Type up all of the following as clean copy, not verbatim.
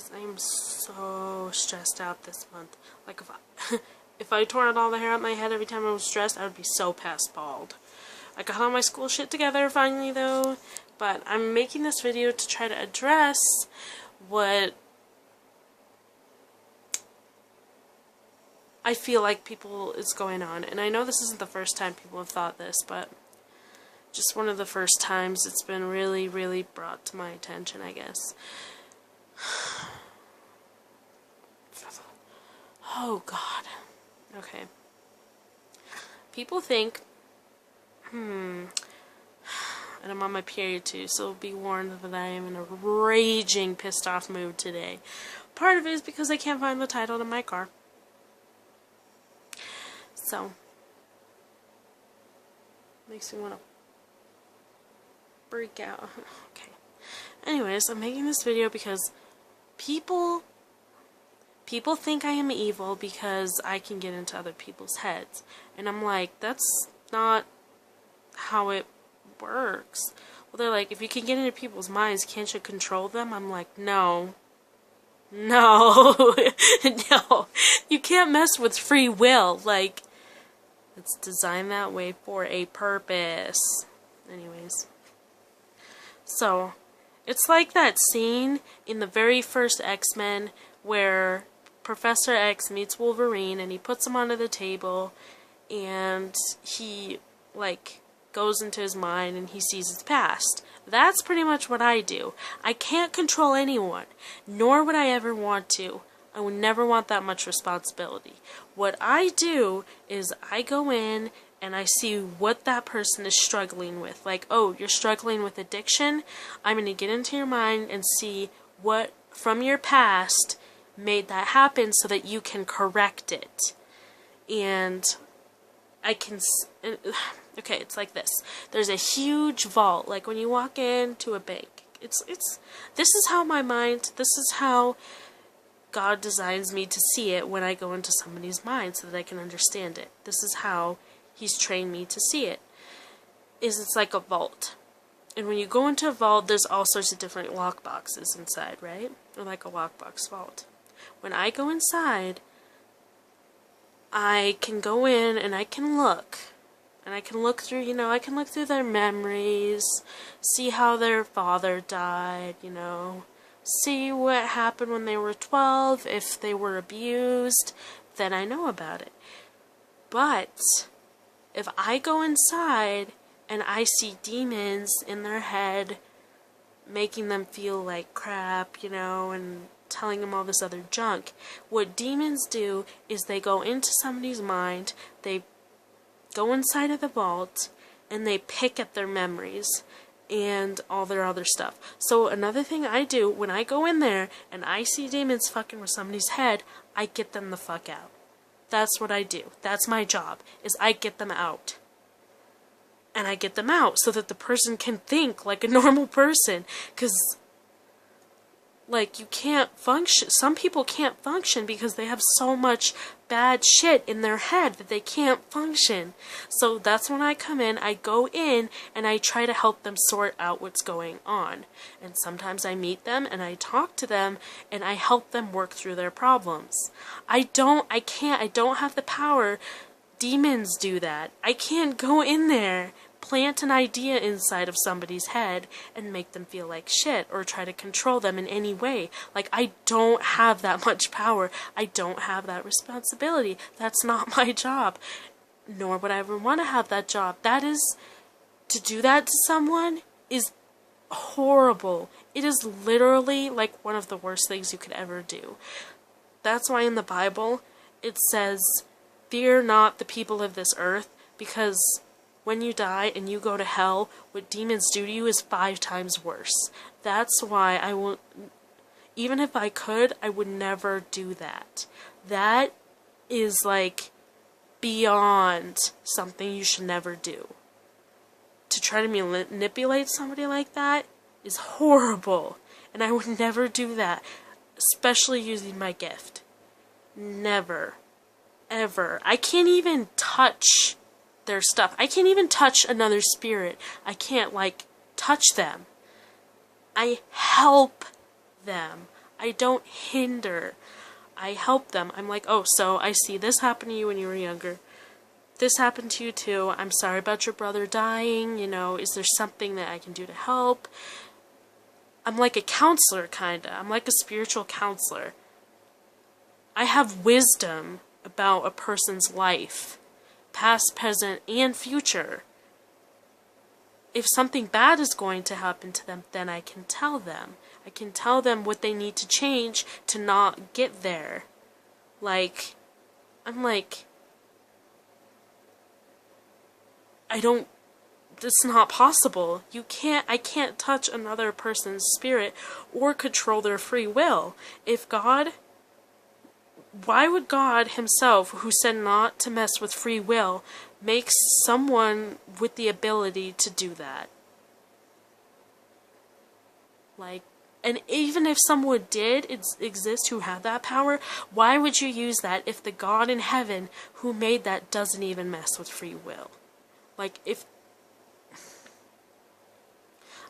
Guys, I am so stressed out this month. Like, if I tore out all the hair out my head every time I was stressed, I would be so past bald. I got all my school shit together finally, though, but I'm making this video to try to address what I feel like people is going on. And I know this isn't the first time people have thought this, but just one of the first times it's been really, really brought to my attention, I guess. Oh, God. Okay. People think, and I'm on my period too, so be warned that I am in a raging pissed off mood today. Part of it is because I can't find the title to my car. So, makes me want to freak out. Okay. Anyways, I'm making this video because people think I am evil because I can get into other people's heads. And I'm like, that's not how it works. Well, they're like, if you can get into people's minds, can't you control them? I'm like, no. No. No. You can't mess with free will. Like, it's designed that way for a purpose. Anyways. So, it's like that scene in the very first X-Men where Professor X meets Wolverine and he puts him onto the table and he, like, goes into his mind and he sees his past. That's pretty much what I do. I can't control anyone, nor would I ever want to. I would never want that much responsibility. What I do is I go in and I see what that person is struggling with. Like, oh, you're struggling with addiction? I'm going to get into your mind and see what from your past made that happen so that you can correct it. And I can... Okay, it's like this. There's a huge vault, like when you walk into a bank. This is how my mind, this is how God designs me to see it when I go into somebody's mind so that I can understand it. This is how He's trained me to see it. It's like a vault. And when you go into a vault, there's all sorts of different lock boxes inside, right? Or like a lockbox vault. When I go inside, I can go in and I can look. And I can look through, I can look through their memories, see how their father died, see what happened when they were 12, if they were abused, then I know about it. But if I go inside and I see demons in their head making them feel like crap, and telling them all this other junk, what demons do is they go into somebody's mind, they go inside of the vault, and they pick at their memories and all their other stuff. So another thing I do, when I go in there and I see demons fucking with somebody's head, I get them the fuck out. That's what I do. That's my job, is I get them out. And I get them out so that the person can think like a normal person. Because, like, you can't function. Some people can't function because they have so much bad shit in their head that they can't function. So that's when I come in, I go in, and I try to help them sort out what's going on. And sometimes I meet them, and I talk to them, and I help them work through their problems. I don't have the power. Demons do that. I can't go in there, plant an idea inside of somebody's head and make them feel like shit or try to control them in any way. Like, I don't have that much power. I don't have that responsibility. That's not my job. Nor would I ever want to have that job. That is, to do that to someone is horrible. It is literally like one of the worst things you could ever do. That's why in the Bible it says, fear not the people of this earth, because when you die and you go to hell, what demons do to you is 5 times worse. That's why I won't, even if I could, I would never do that. That is like beyond something you should never do. To try to manipulate somebody like that is horrible. And I would never do that, especially using my gift. Never. Ever. I can't even touch their stuff. I can't even touch another spirit. I can't, touch them. I help them. I don't hinder. I help them. I'm like, oh, so I see this happen to you when you were younger. This happened to you too. I'm sorry about your brother dying. You know, is there something that I can do to help? I'm like a counselor, kinda. I'm like a spiritual counselor. I have wisdom about a person's life, past, present, and future. If something bad is going to happen to them, then I can tell them. I can tell them what they need to change to not get there. Like, I'm like, it's not possible. I can't touch another person's spirit or control their free will. Why would God himself, who said not to mess with free will, make someone with the ability to do that? Like, and even if someone did exist who had that power, why would you use that if the God in heaven who made that doesn't even mess with free will? Like,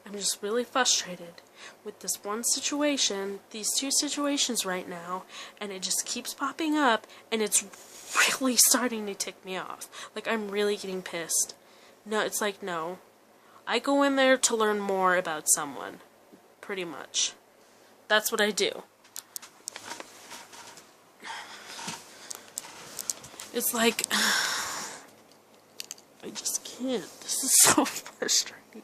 I'm just really frustrated with this one situation, these two situations right now, and it just keeps popping up, and it's really starting to tick me off. Like, I'm really getting pissed. No, it's like, no. I go in there to learn more about someone. Pretty much. That's what I do. It's like, I just can't. This is so frustrating.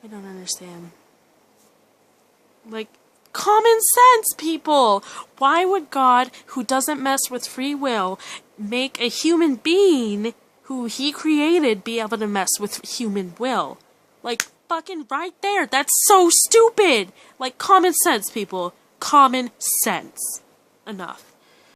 I don't understand. Like, common sense, people! Why would God, who doesn't mess with free will, make a human being who he created be able to mess with human will? Like, fucking right there. That's so stupid! Like, common sense, people. Common sense. Enough.